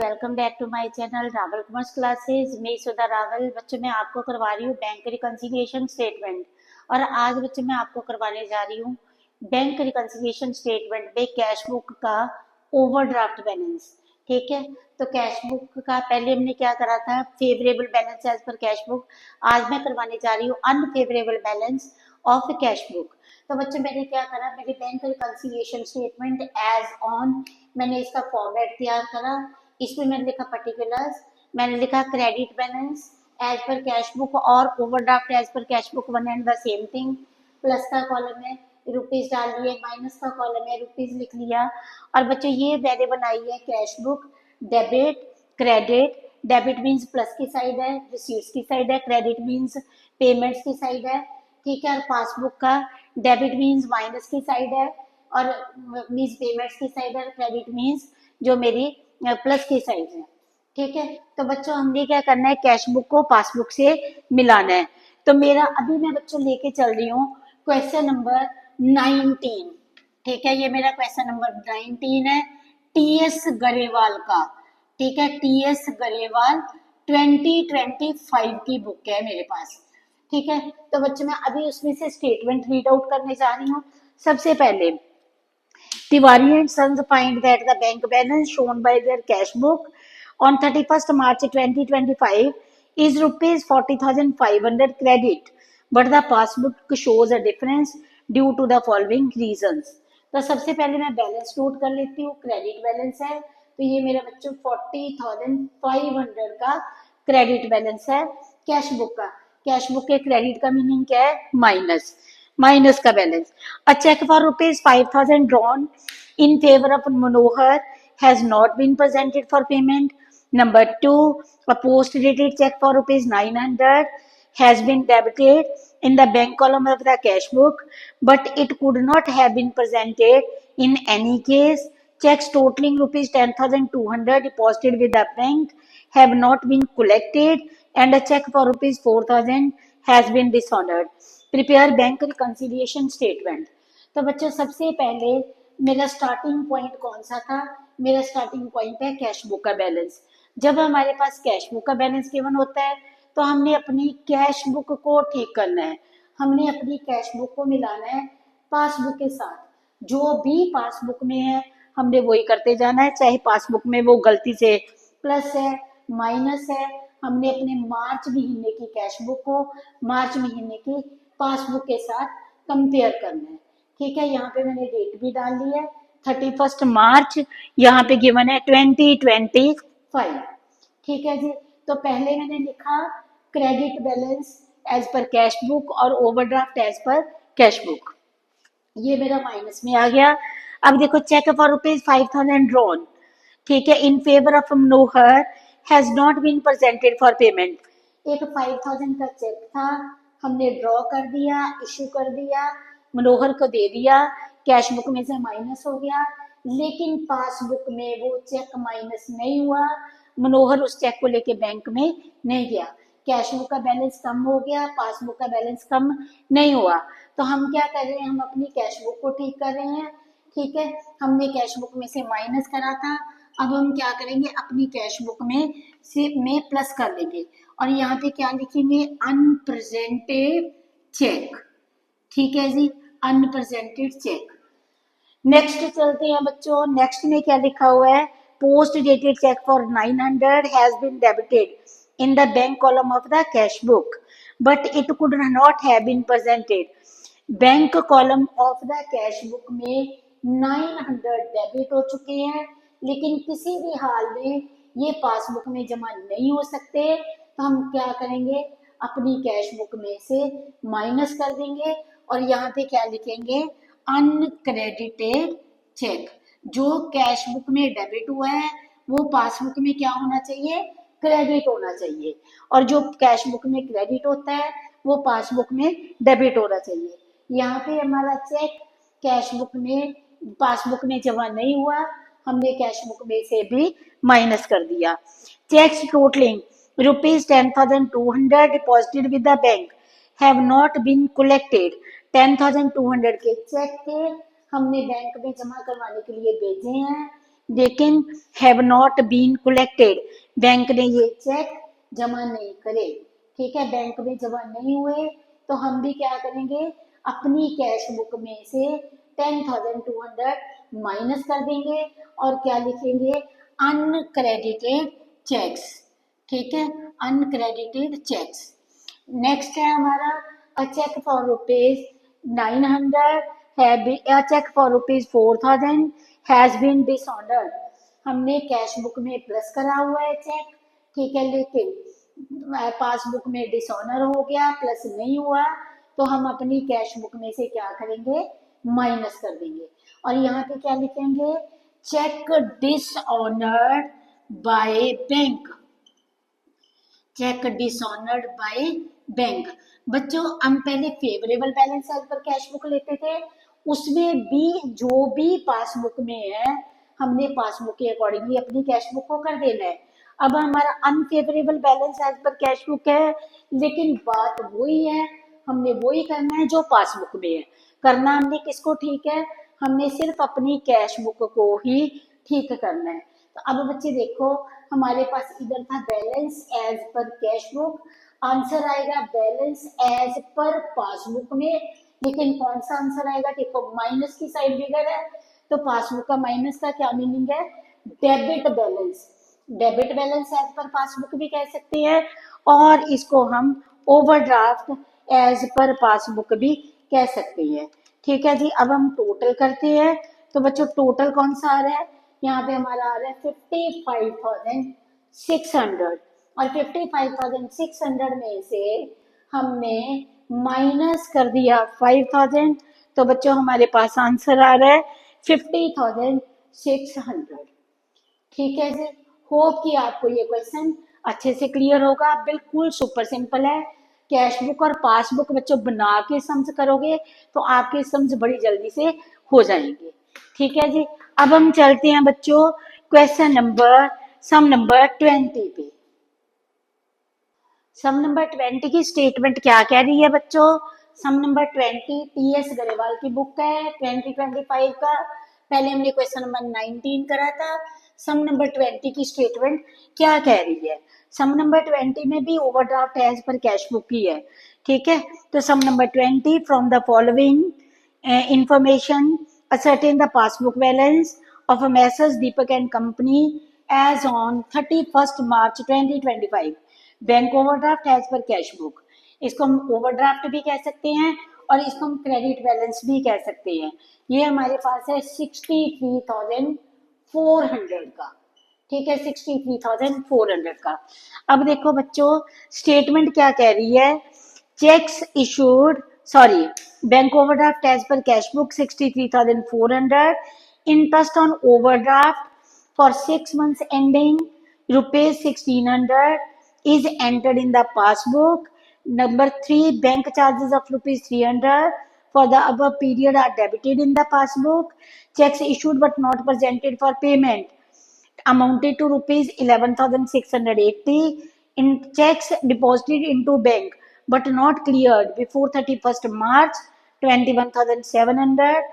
Welcome back to my channel Rawal commerce classes. मैं सुधा रावल। बच्चों मैं आपको करवा रही हूँ बैंक रिकंसिलिएशन स्टेटमेंट। और आज बच्चों मैं आपको करवाने जा रही हूँ बैंक रिकंसिलिएशन स्टेटमेंट में कैश बुक का ओवरड्राफ्ट बैलेंस। ठीक है, तो कैश बुक का पहले हमने क्या करा था, favourable balance as per cash book. आज मैं करवाने जा रही हूँ unfavourable balance of cash book. तो बच्चों मैंने क्या करा, मैंने bank reconciliation statement as on, मैंने इसका फॉर्मेट तैयार करा। इसमें मैंने लिखा पर्टिकुलर्स, मैंने लिखा credit balance as per cash book और overdraft as per cash book, one and the same thing. Plus का कॉलम है रुपीज डाल दिए, माइनस का कॉलम है रुपीज लिख लिया। और बच्चों ये वेरिएबल आई है cash book debit credit. Debit means plus की साइड है, रिसीट्स की साइड है, क्रेडिट मीन्स पेमेंट्स की साइड है। ठीक है, और पासबुक का डेबिट मीन्स माइनस की साइड है और मीन्स पेमेंट्स की साइड है, क्रेडिट मीन्स जो मेरी प्लस की साइड है। ठीक है, तो बच्चों हमने क्या करना है, कैश बुक को पासबुक से मिलाना है। तो मेरा अभी मैं बच्चों लेके चल रही हूँ क्वेश्चन नंबर 19। ठीक है, ये मेरा क्वेश्चन नंबर 19 है टीएस गरेवाल का। ठीक है, टीएस गरेवाल 2025 की बुक है मेरे पास। ठीक है, तो बच्चों मैं अभी उसमें से स्टेटमेंट रीड आउट करने जा रही हूँ। सबसे पहले Tiwari and Sons find that the bank balance shown by their cash book on 31st March 2025 is rupees 40,500 credit, but the passbook shows a difference due to the following reasons. तो सबसे पहले मैं बैलेंस नोट कर लेती हूँ। Credit balance है, तो ये मेरा बच्चों 40,500 का क्रेडिट बैलेंस है कैश बुक का। कैश बुक के क्रेडिट का मीनिंग क्या है, माइनस। माइनस का balance. A check for rupees 5,000 drawn in favor of Manohar has not been presented for payment. Number 2, a post-dated check for rupees 900 has been debited in the bank column of the cash book, but it could not have been presented in any case. Checks totaling rupees 10,200 deposited with the bank have not been collected, and a check for rupees 4,000 has been dishonored. Prepare bank reconciliation statement. तो बच्चों सबसे पहले मेरा starting point कौन सा था, मेरा starting point है कैश बुक का बैलेंस। जब हमारे पास कैश बुक का बैलेंस गिवन होता है तो हमने अपनी कैश बुक को ठीक करना है, हमने अपनी कैश बुक को मिलाना है पासबुक के साथ। जो भी पासबुक में है हमने वही करते जाना है, चाहे पासबुक में वो गलती से प्लस है माइनस है। हमने अपने मार्च महीने की कैश बुक को मार्च महीने की पासबुक के साथ कंपेयर करना है। ठीक है, यहाँ पे मैंने डेट भी डाल दी है 31 मार्च, यहाँ पे गिवन है 2025। ठीक है जी, तो पहले मैंने लिखा credit balance as per cash book और overdraft as per cash book, ये मेरा माइनस में आ गया। अब देखो चेक फॉर रुपीज 5,000 ड्रॉन, ठीक है, in favour of Manohar has not been presented for payment. एक 5,000 का चेक था, हमने ड्रॉ कर दिया, इशू कर दिया, मनोहर को दे दिया, कैश बुक में से माइनस हो गया, लेकिन पासबुक में वो चेक माइनस नहीं हुआ। मनोहर उस चेक को लेके बैंक में नहीं गया, कैश बुक का बैलेंस कम हो गया, पासबुक का बैलेंस कम नहीं हुआ। तो हम क्या कर रहे हैं, हम अपनी कैश बुक को ठीक कर रहे हैं। ठीक है, हमने कैश बुक में से माइनस करा था, अब हम क्या करेंगे, अपनी कैश बुक में प्लस कर देंगे और यहाँ पे क्या लिखेंगे, अनप्रेजेंटेड चेक। ठीक है जी, अनप्रेजेंटेड चेक। नेक्स्ट चलते हैं बच्चों, नेक्स्ट में क्या लिखा हुआ है, post dated cheque for 900 has been debited in the bank column of the cash book but it could not have been presented. Bank column of the cash book में 900 debit हो चुके हैं, लेकिन किसी भी हाल में ये पासबुक में जमा नहीं हो सकते। तो हम क्या करेंगे, अपनी कैश बुक में से माइनस कर देंगे और यहाँ पे क्या लिखेंगे, अनक्रेडिटेड चेक। जो कैश बुक में डेबिट हुआ है वो पासबुक में क्या होना चाहिए, क्रेडिट होना चाहिए, और जो कैश बुक में क्रेडिट होता है वो पासबुक में डेबिट होना चाहिए। यहाँ पे हमारा चेक कैश बुक में पासबुक में जमा नहीं हुआ, हमने कैश बुक में से भी माइनस कर दिया। Cheques totalling rupees 10,200 deposited with the bank have not been collected. 10,200 के चेक थे, हमने बैंक में जमा करवाने के लिए भेजे हैं, लेकिन have not been collected, bank ने ये चेक जमा नहीं करे। ठीक है, बैंक में जमा नहीं हुए तो हम भी क्या करेंगे, अपनी कैश बुक में से 10,200 माइनस कर देंगे और क्या लिखेंगे, अनक्रेडिटेड चेक्स। ठीक है, अनक्रेडिटेड चेक्स। नेक्स्ट है हमारा a cheque for rupees 900 a check for rupees 4,000 has been dishonored। हमने कैश बुक में प्लस करा हुआ है चेक, ठीक है, लेकिन पासबुक में डिसऑनर हो गया, प्लस नहीं हुआ, तो हम अपनी कैश बुक में से क्या करेंगे, माइनस कर देंगे। और यहाँ पे क्या लिखेंगे, cheque dishonoured by bank, cheque dishonoured by bank. बच्चों हम पहले favourable balance as per cash book लेते थे, उसमें भी जो भी पासबुक में है हमने पासबुक के अकॉर्डिंगली अपनी कैश बुक को कर देना है। अब हमारा unfavourable balance as per cash book है, लेकिन बात वही है, हमने वही करना है जो पासबुक में है। करना हमने किसको ठीक है, हमने सिर्फ अपनी कैश बुक को ही ठीक करना है। तो अब बच्चे देखो, हमारे पास इधर था balance as per cash book, answer आएगा बैलेंस एज पर पासबुक में, लेकिन कौन सा आंसर आएगा, देखो माइनस की साइड फिगर है, तो पासबुक का माइनस का क्या मीनिंग है, debit balance. Debit balance as per passbook भी कह सकते हैं, और इसको हम ओवरड्राफ्ट एज पर पासबुक भी कह सकते हैं। ठीक है जी, अब हम टोटल करते हैं, तो बच्चों टोटल कौन सा आ रहा है, यहाँ पे हमारा आ रहा है 55,600, और 55,600 में से हमने माइनस कर दिया 5,000, तो बच्चों हमारे पास आंसर आ रहा है 50,600। ठीक है जी, होप कि आपको ये क्वेश्चन अच्छे से क्लियर होगा। बिल्कुल सुपर सिंपल है, कैश बुक और पासबुक बच्चों बना के सम्स करोगे तो आपके सम्स बड़ी जल्दी से हो जाएंगे। ठीक है जी, अब हम चलते हैं बच्चों क्वेश्चन नंबर सम नंबर 20 पे। सम नंबर 20 की स्टेटमेंट क्या कह रही है बच्चों, सम नंबर 20 टीएस गरेवाल की बुक है 2025 का। पहले हमने क्वेश्चन नंबर 19 करा था, सम नंबर 20 की स्टेटमेंट क्या कह रही है। सम नंबर 20 में भी overdraft as per cash book ही है। ठीक है, तो sum number 20 from the following information ascertain the passbook balance of a Messrs Deepak and Company as on 31st March 2025 bank overdraft as per cash book. इसको हम overdraft भी कह सकते हैं और इसको हम क्रेडिट बैलेंस भी कह सकते हैं। ये हमारे पास है 63,400 का। ठीक है, 63,400 का। अब देखो बच्चों स्टेटमेंट क्या कह रही है, cheques issued sorry bank overdraft as per cash book 63,400, interest on overdraft for 6 months ending rupees 1,600 is entered in the passbook. Number 3, bank charges of rupees 300 for the above period are debited in the passbook. Checks issued but not presented for payment amounted to rupees 11,680. In checks deposited into bank but not cleared before 31st March 21,700.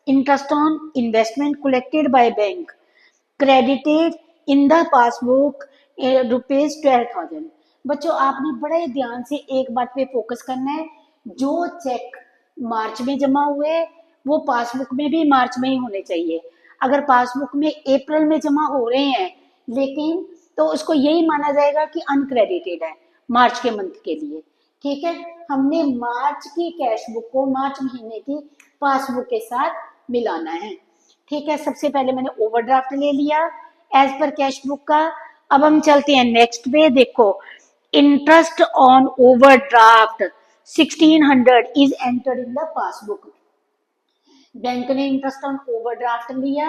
Interest on investment collected by bank credited in the passbook rupees 12,000। बच्चों आपने बड़े ध्यान से एक बात पे focus करना है, जो चेक मार्च में जमा हुए वो पासबुक में भी मार्च में ही होने चाहिए। अगर पासबुक में अप्रैल में जमा हो रहे हैं लेकिन, तो उसको यही माना जाएगा कि अनक्रेडिटेड है मार्च के मंथ के लिए। ठीक है, हमने मार्च की कैश बुक को मार्च महीने की पासबुक के साथ मिलाना है। ठीक है, सबसे पहले मैंने ओवरड्राफ्ट ले लिया एज पर कैश बुक का। अब हम चलते हैं नेक्स्ट पे, देखो interest on overdraft 1,600 is entered in the passbook. Bank ने इंटरेस्ट ऑन ओवरड्राफ्ट लिया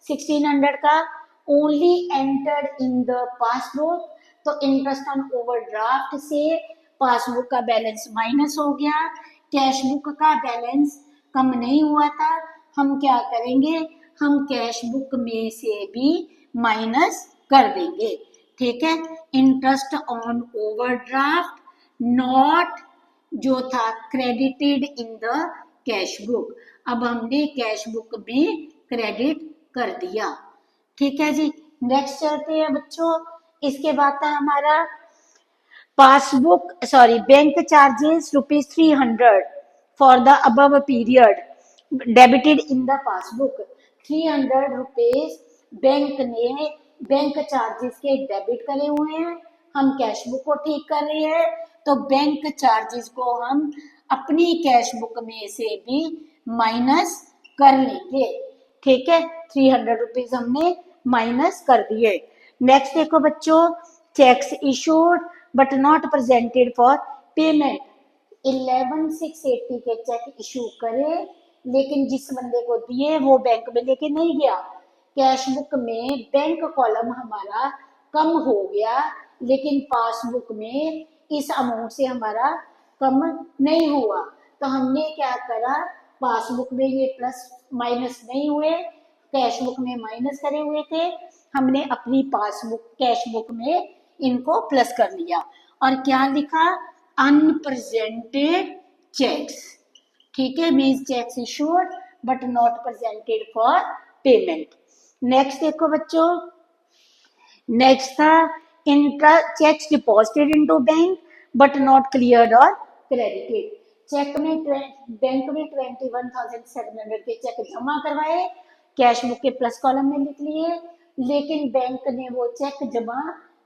1,600 का, only entered in the passbook, तो इंटरेस्ट ऑन ओवरड्राफ्ट से पासबुक का बैलेंस माइनस हो गया, कैश बुक का बैलेंस कम नहीं हुआ था। हम क्या करेंगे, हम कैश बुक में से भी माइनस कर देंगे। ठीक है, इंटरेस्ट ऑन ओवरड्राफ्ट नॉट जो था credited in the cash book, अब हमने कैश बुक में क्रेडिट कर दिया। ठीक है जी। नेक्स्ट चलते हैं बच्चों, इसके बाद था हमारा passbook sorry bank charges ₹300 for the above period debited in the passbook. ₹300 bank ने बैंक चार्जेस के डेबिट करे हुए हैं, हम कैश बुक को ठीक कर रहे हैं, तो बैंक चार्जेस को हम अपनी कैश बुक में से भी माइनस कर लेंगे। ठीक है, ₹300 हमने माइनस कर दिए। नेक्स्ट देखो बच्चों, cheques issued but not presented for payment. 11,680 के चेक इशू करे लेकिन जिस बंदे को दिए वो बैंक में लेके नहीं गया। कैश बुक में बैंक कॉलम हमारा कम हो गया लेकिन पासबुक में इस अमाउंट से हमारा कम नहीं हुआ, तो हमने क्या करा, पासबुक में ये प्लस माइनस नहीं हुए, कैश बुक में माइनस करे हुए थे, हमने अपनी पासबुक कैश बुक में इनको प्लस कर लिया और क्या लिखा, अनप्रेजेंटेड चेक्स। ठीक है, means cheques issued but not presented for payment. Next देखो बच्चों, नेक्स्ट था cheques deposited into bank but not cleared और क्रेडिटेड। चेक में बैंक में 21,700 के चेक जमा करवाए, कैश बुक के प्लस कॉलम में लिख लिए, लेकिन बैंक ने वो चेक जमा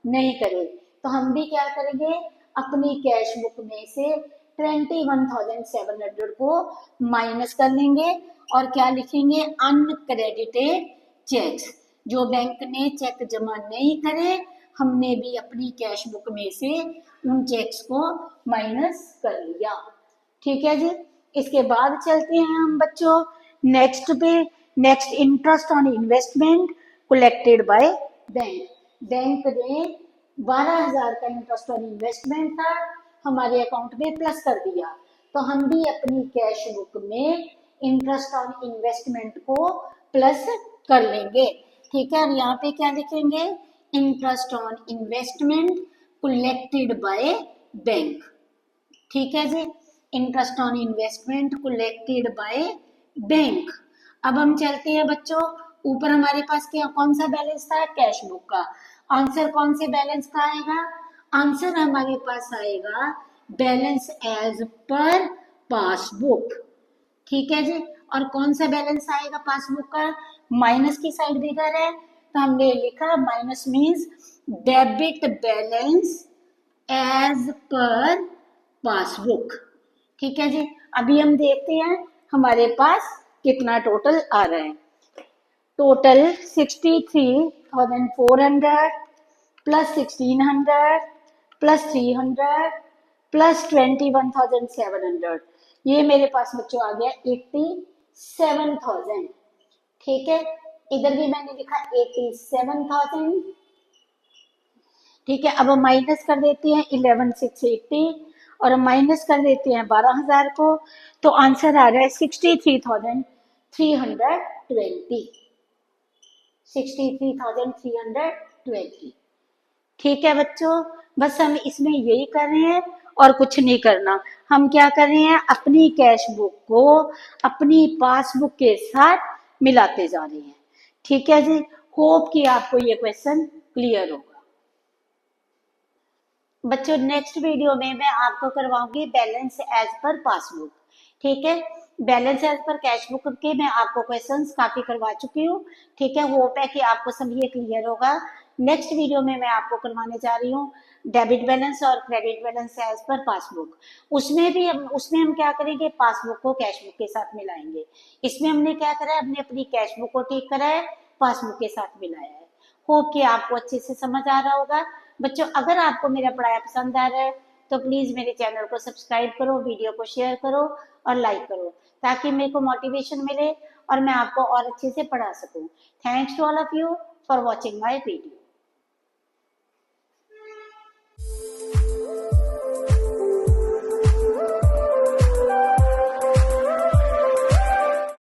नहीं करे, तो हम भी क्या करेंगे, अपनी कैश बुक में से 21,700 को माइनस कर लेंगे और क्या लिखेंगे, अनक्रेडिटेड चेक्स। जो बैंक ने चेक जमा नहीं करे हमने भी अपनी कैश बुक में से उन चेक्स को माइनस कर लिया। ठीक है जी। इसके बाद चलते हैं हम बच्चों नेक्स्ट पे। Next, interest on investment collected by bank. Bank ने 12,000 का इंटरेस्ट ऑन इन्वेस्टमेंट था, हमारे अकाउंट में प्लस कर दिया, तो हम भी अपनी कैश बुक में इंटरेस्ट ऑन इन्वेस्टमेंट को प्लस कर लेंगे। ठीक है, और यहाँ पे क्या लिखेंगे, interest on investment collected by bank. ठीक है जी, interest on investment collected by bank. अब हम चलते हैं बच्चों, ऊपर हमारे पास क्या कौन सा बैलेंस था, कैश बुक का। आंसर कौन से बैलेंस का आएगा, आंसर हमारे पास आएगा बैलेंस एज पर पासबुक। ठीक है जी, और कौन सा बैलेंस आएगा पासबुक का, माइनस की साइड इधर है, तो हमने लिखा minus means debit balance as per passbook. ठीक है जी, अभी हम देखते हैं हमारे पास कितना टोटल आ रहा है। टोटल 63,400 प्लस 1,600 प्लस 300 प्लस 21,700, ये मेरे पास बच्चों आ गया 87,000। ठीक है, इधर भी मैंने लिखा 87,000। ठीक है, अब हम माइनस कर देते हैं 11,680 और माइनस कर देते हैं 12,000 को, तो आंसर आ रहा है 63,320। 63,320। ठीक है बच्चों, बस हम इसमें यही कर रहे हैं और कुछ नहीं करना। हम क्या कर रहे हैं, अपनी कैश बुक को अपनी पासबुक के साथ मिलाते जा रहे हैं। ठीक है जी, होप कि आपको ये क्वेश्चन क्लियर होगा। बच्चों नेक्स्ट वीडियो में मैं आपको करवाऊंगी बैलेंस एज पर पासबुक। ठीक है, balance as per cash book के मैं आपको क्वेश्चंस काफी करवा चुकी हूँ। ठीक है, होप है कि आपको सब ये क्लियर होगा। नेक्स्ट वीडियो में मैं आपको करवाने जा रही हूँ डेबिट बैलेंस और credit balance as per passbook. उसमें हम क्या करेंगे, पासबुक को कैश बुक के साथ मिलाएंगे। इसमें हमने क्या करा है, हमने अपनी कैश बुक को ठीक करा है, पासबुक के साथ मिलाया है। होप कि आपको अच्छे से समझ आ रहा होगा। बच्चों अगर आपको मेरा पढ़ाया पसंद आ रहा है तो प्लीज मेरे चैनल को सब्सक्राइब करो, वीडियो को शेयर करो और लाइक करो, ताकि मेरे को मोटिवेशन मिले और मैं आपको और अच्छे से पढ़ा सकूं। Thanks to all of you for watching my video.